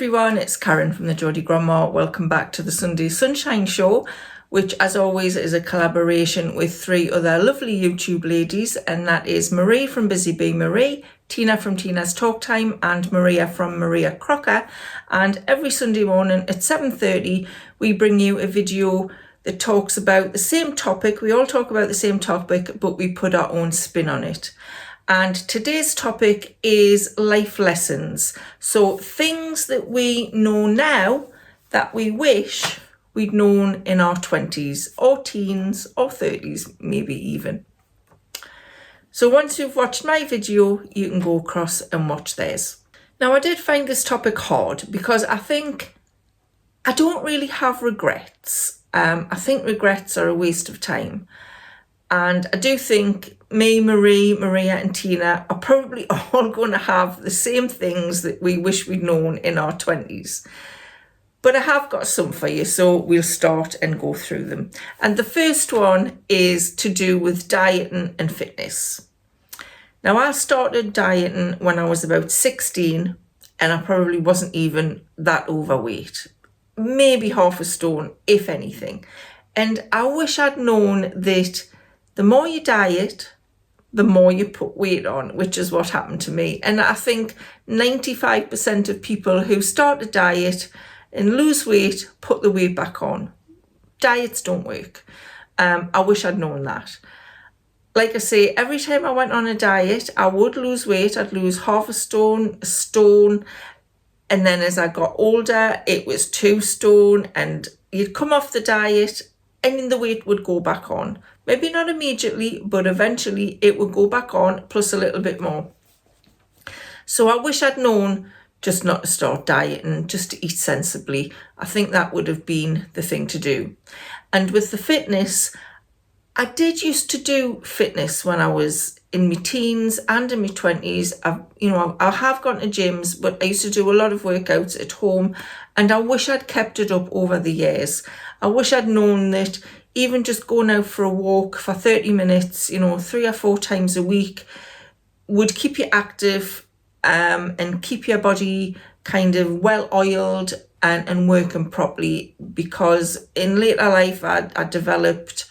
everyone, it's Karen from the Geordie Grandma. Welcome back to the Sunday Sunshine Show, which as always is a collaboration with three other lovely YouTube ladies, and that is Marie from Busy Bee Marie, Tina from Tina's Talk Time, and Maria from Maria Crocker. And every Sunday morning at 7:30 we bring you a video that talks about the same topic. We all talk about the same topic, but we put our own spin on it. And today's topic is life lessons. So things that we know now that we wish we'd known in our 20s or teens or 30s, maybe even. So once you've watched my video, you can go across and watch theirs. Now, I did find this topic hard because I think I don't really have regrets. I think regrets are a waste of time. And I do think me, Marie, Maria and Tina are probably all going to have the same things that we wish we'd known in our 20s. But I have got some for you, so we'll start and go through them. And the first one is to do with dieting and fitness. Now, I started dieting when I was about 16 and I probably wasn't even that overweight. Maybe half a stone, if anything. And I wish I'd known that the more you diet, the more you put weight on, which is what happened to me. And I think 95% of people who start a diet and lose weight put the weight back on. Diets don't work. I wish I'd known that. Like I say, every time I went on a diet, I would lose weight. I'd lose half a stone, and then as I got older, it was 2 stone, and you'd come off the diet and the weight would go back on. Maybe not immediately, but eventually it would go back on, plus a little bit more. So I wish I'd known just not to start dieting, just to eat sensibly. I think that would have been the thing to do. And with the fitness, I did used to do fitness when I was in my teens and in my 20s. I have gone to gyms, but I used to do a lot of workouts at home, and I wish I'd kept it up over the years. I wish I'd known that even just going out for a walk for 30 minutes, 3 or 4 times a week would keep you active and keep your body kind of well oiled and working properly, because in later life I developed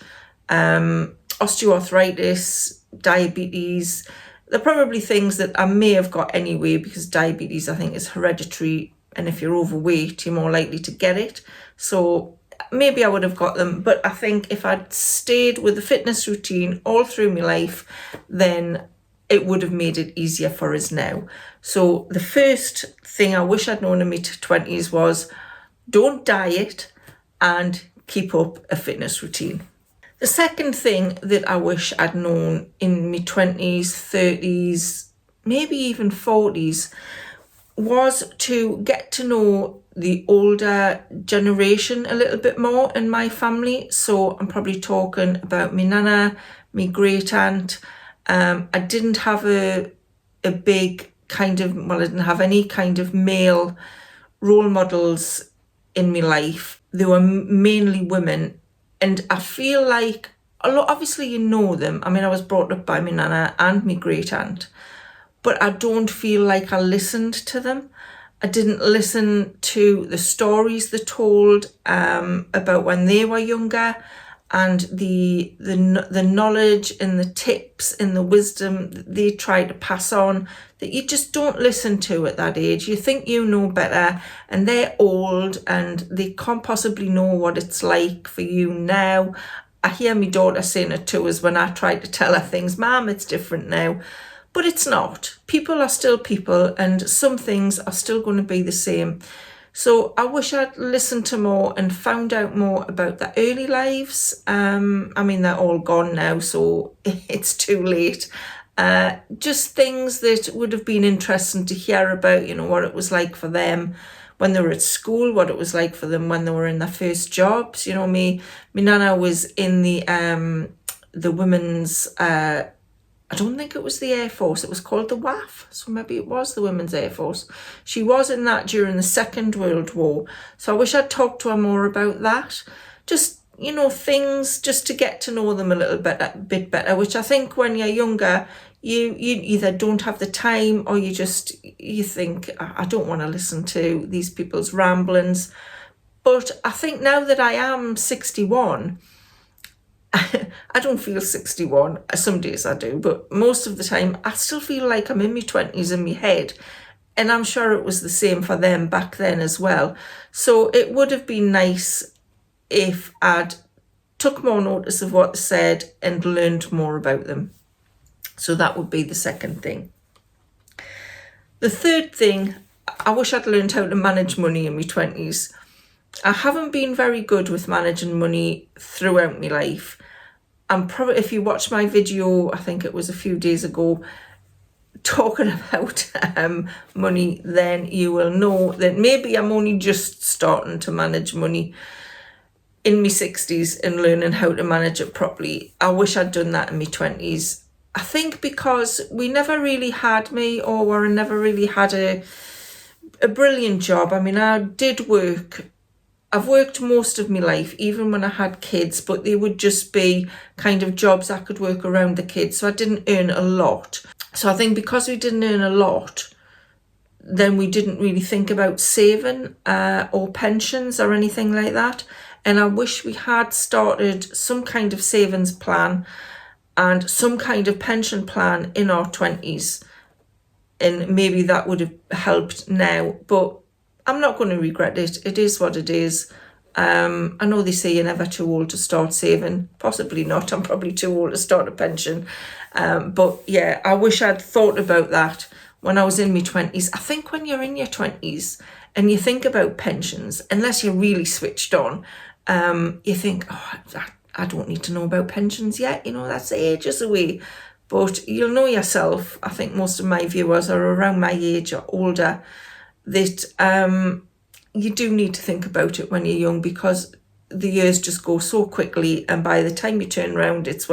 osteoarthritis, diabetes. They're probably things that I may have got anyway, because diabetes I think is hereditary, and if you're overweight you're more likely to get it. So maybe I would have got them, but I think if I'd stayed with the fitness routine all through my life, then it would have made it easier for us now. So the first thing I wish I'd known in my 20s was don't diet and keep up a fitness routine. The second thing that I wish I'd known in my 20s, 30s, maybe even 40s was to get to know the older generation a little bit more in my family. So I'm probably talking about my nana, my great aunt. I didn't have a big kind of, I didn't have any kind of male role models in my life. They were mainly women. And I feel like, obviously you know them. I mean, I was brought up by my nana and my great aunt, but I don't feel like I listened to them. I didn't listen to the stories they told about when they were younger, and the knowledge and the tips and the wisdom that they try to pass on that you just don't listen to at that age. You think you know better, and they're old and they can't possibly know what it's like for you now. I hear my daughter saying it to us when I try to tell her things. Mum, it's different now. But it's not. People are still people, and some things are still going to be the same. So I wish I'd listened to more and found out more about their early lives. I mean, they're all gone now, so it's too late. Just things that would have been interesting to hear about, what it was like for them when they were at school, what it was like for them when they were in their first jobs. Me nana was in the women's, I don't think it was the Air Force. It was called the WAF. So maybe it was the Women's Air Force. She was in that during the Second World War. So I wish I'd talked to her more about that. Just, things just to get to know them a little bit better, which I think when you're younger, you either don't have the time, or you think, I don't want to listen to these people's ramblings. But I think now that I am 61, I don't feel 61. Some days I do, but most of the time I still feel like I'm in my 20s in my head. And I'm sure it was the same for them back then as well. So it would have been nice if I'd took more notice of what they said and learned more about them. So that would be the second thing. The third thing, I wish I'd learned how to manage money in my 20s. I haven't been very good with managing money throughout my life. I'm probably, if you watch my video, I think it was a few days ago, talking about money, then you will know that maybe I'm only just starting to manage money in my 60s and learning how to manage it properly. I wish I'd done that in my 20s. I think because we never really had me, or I never really had a brilliant job. I mean, I did work. I've worked most of my life, even when I had kids, but they would just be kind of jobs I could work around the kids. So I didn't earn a lot. So I think because we didn't earn a lot, then we didn't really think about saving or pensions or anything like that. And I wish we had started some kind of savings plan and some kind of pension plan in our 20s. And maybe that would have helped now. But I'm not going to regret it. It is what it is. I know they say you're never too old to start saving. Possibly not. I'm probably too old to start a pension. But yeah, I wish I'd thought about that when I was in my 20s. I think when you're in your 20s and you think about pensions, unless you're really switched on, you think, oh, I don't need to know about pensions yet. You know, that's ages away. But you'll know yourself, I think most of my viewers are around my age or older, that you do need to think about it when you're young, because the years just go so quickly, and by the time you turn around, it's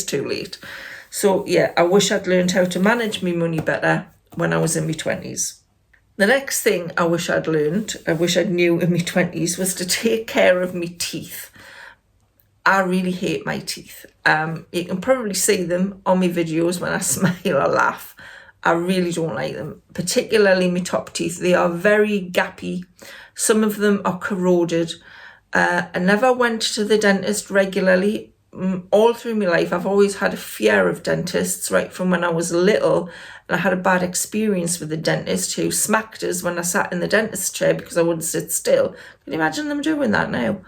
too late. So yeah, I wish I'd learned how to manage my money better when I was in my 20s. The next thing I wish I'd knew in my 20s was to take care of my teeth. I really hate my teeth. You can probably see them on my videos when I smile or laugh. I really don't like them, particularly my top teeth. They are very gappy. Some of them are corroded. I never went to the dentist regularly. All through my life, I've always had a fear of dentists, right from when I was little. And I had a bad experience with the dentist who smacked us when I sat in the dentist's chair because I wouldn't sit still. Can you imagine them doing that now?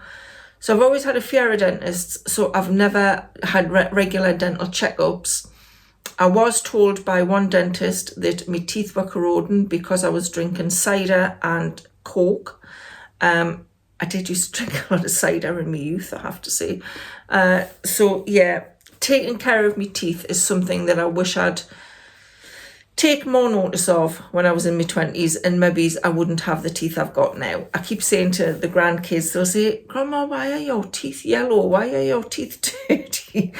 So I've always had a fear of dentists, so I've never had regular dental checkups. I was told by one dentist that my teeth were corroding because I was drinking cider and Coke. I did used to drink a lot of cider in my youth, I have to say. So yeah, taking care of my teeth is something that I wish I'd take more notice of when I was in my 20s, and maybe I wouldn't have the teeth I've got now. I keep saying to the grandkids, they'll say, Grandma, why are your teeth yellow? Why are your teeth dirty?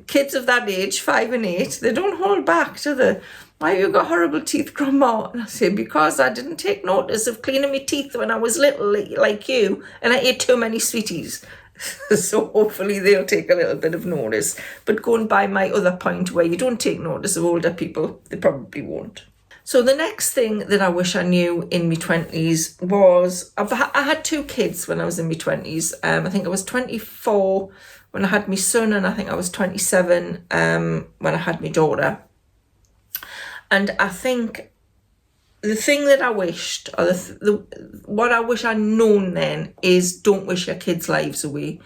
Kids of that age, 5 and 8, they don't hold back, do they? Why have you got horrible teeth, Grandma? And I say, because I didn't take notice of cleaning my teeth when I was little, like you, and I ate too many sweeties. So hopefully they'll take a little bit of notice. But going by my other point where you don't take notice of older people, they probably won't. So the next thing that I wish I knew in my 20s was, I had 2 kids when I was in my 20s. I think I was 24 when I had my son, and I think I was 27 when I had my daughter. And I think the thing that I wished, or what I wish I'd known then, is don't wish your kids' lives away.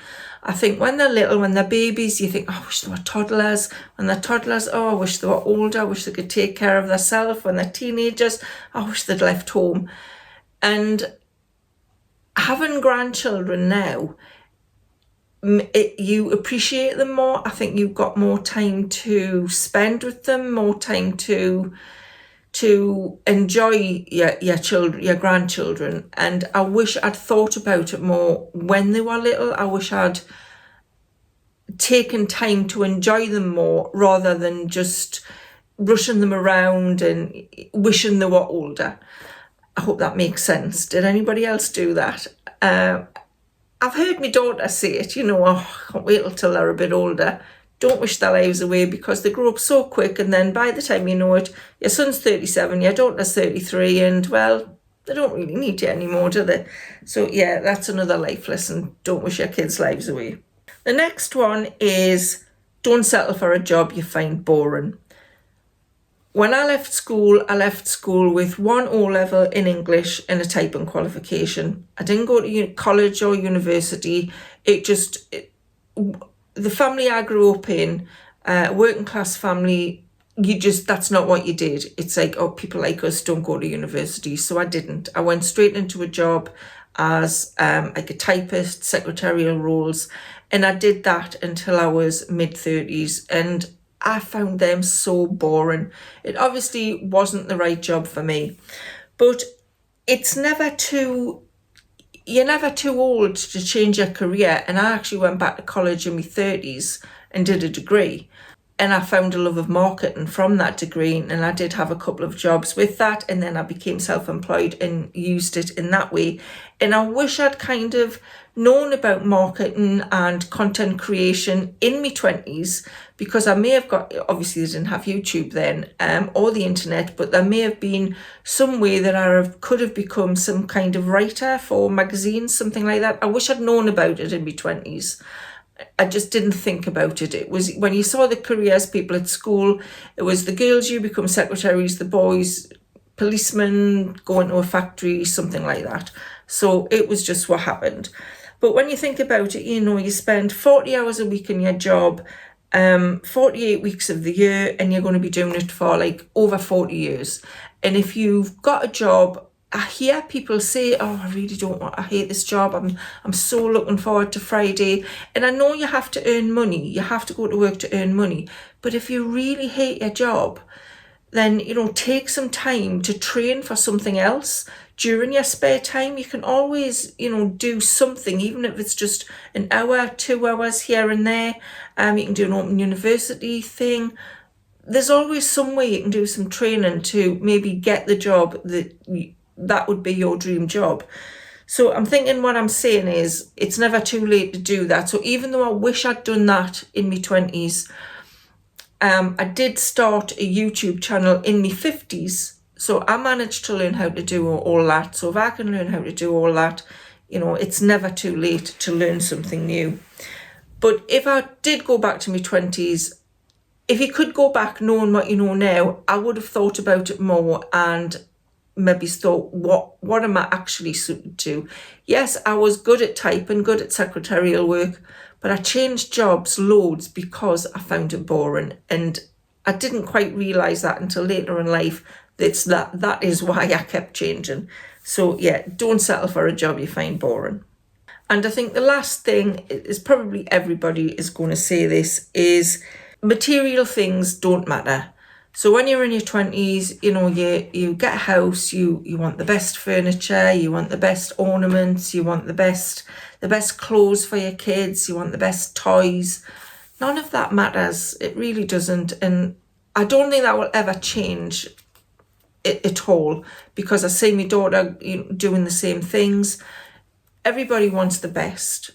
I think when they're little, when they're babies, you think, oh, I wish they were toddlers. When they're toddlers, oh, I wish they were older. I wish they could take care of themselves. When they're teenagers, I wish they'd left home. And having grandchildren now, you appreciate them more. I think you've got more time to spend with them, more time to enjoy your children, your grandchildren. And I wish I'd thought about it more when they were little. I wish I'd taken time to enjoy them more rather than just rushing them around and wishing they were older. I hope that makes sense. Did anybody else do that? I've heard my daughter say it, oh, I can't wait till they're a bit older. don't wish their lives away, because they grow up so quick, and then by the time you know it, your son's 37, your daughter's 33, and well, they don't really need you anymore, do they? So yeah, that's another life lesson. Don't wish your kids' lives away. The next one is, don't settle for a job you find boring. When I left school with 1 O-level in English and a typing qualification. I didn't go to college or university. The family I grew up in, working class family, that's not what you did. It's like, oh, people like us don't go to university. So I didn't. I went straight into a job as like a typist, secretarial roles. And I did that until I was mid-30s. And I found them so boring. It obviously wasn't the right job for me. But you're never too old to change your career. And I actually went back to college in my 30s and did a degree. And I found a love of marketing from that degree, and I did have a couple of jobs with that, and then I became self-employed and used it in that way. And I wish I'd kind of known about marketing and content creation in my 20s, because I may have obviously I didn't have YouTube then, or the internet, but there may have been some way that could have become some kind of writer for magazines, something like that. I wish I'd known about it in my 20s. I just didn't think about it. It was when you saw the careers people at school, it was the girls, you become secretaries, the boys, policemen, go into a factory, something like that. So it was just what happened. But when you think about it, you spend 40 hours a week in your job, 48 weeks of the year, and you're going to be doing it for like over 40 years. And if you've got a job, I hear people say, oh, I hate this job. I'm so looking forward to Friday. And I know you have to earn money. You have to go to work to earn money. But if you really hate your job, then, take some time to train for something else. During your spare time, you can always, do something, even if it's just an hour, 2 hours here and there. You can do an open university thing. There's always some way you can do some training to maybe get the job that would be your dream job. So I'm thinking what I'm saying is, it's never too late to do that. So even though I wish I'd done that in my 20s, I did start a YouTube channel in my 50s. So I managed to learn how to do all that. So if I can learn how to do all that, it's never too late to learn something new. But if I did go back to my 20s, if you could go back knowing what you know now, I would have thought about it more and maybe thought, what am I actually suited to? Yes, I was good at typing, good at secretarial work, but I changed jobs loads because I found it boring. And I didn't quite realise that until later in life. That is why I kept changing. So yeah, don't settle for a job you find boring. And I think the last thing is, probably everybody is going to say this, is material things don't matter. So when you're in your 20s, you get a house, you want the best furniture, you want the best ornaments, you want the best clothes for your kids, you want the best toys. None of that matters. It really doesn't. And I don't think that will ever change at all, because I see my daughter doing the same things. Everybody wants the best,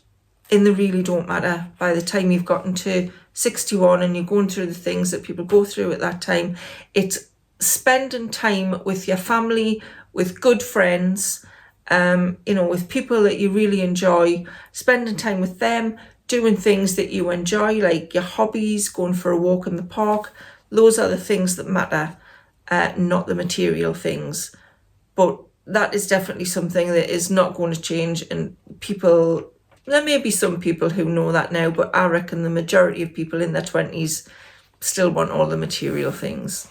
and they really don't matter. By the time you've gotten to 61 and you're going through the things that people go through at that time, it's spending time with your family, with good friends, with people that you really enjoy, spending time with them, doing things that you enjoy, like your hobbies, going for a walk in the park. Those are the things that matter, not the material things. But that is definitely something that is not going to change, and there may be some people who know that now, but I reckon the majority of people in their 20s still want all the material things.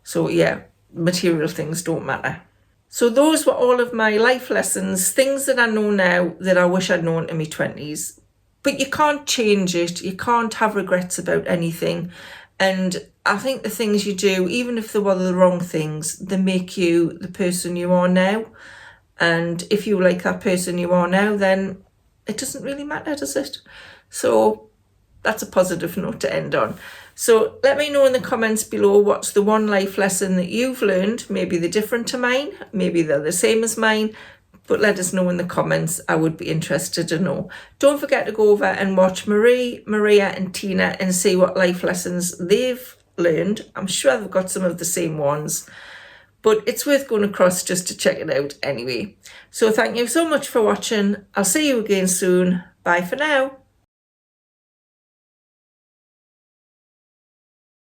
So yeah, material things don't matter. So those were all of my life lessons, things that I know now that I wish I'd known in my 20s. But you can't change it. You can't have regrets about anything. And I think the things you do, even if they were the wrong things, they make you the person you are now. And if you like that person you are now, then it doesn't really matter, does it? So that's a positive note to end on. So let me know in the comments below, what's the one life lesson that you've learned? Maybe they're different to mine, maybe they're the same as mine. but let us know in the comments. I would be interested to know. Don't forget to go over and watch Marie, Maria and Tina and see what life lessons they've learned. I'm sure they've got some of the same ones, but it's worth going across just to check it out anyway. So thank you so much for watching. I'll see you again soon. Bye for now.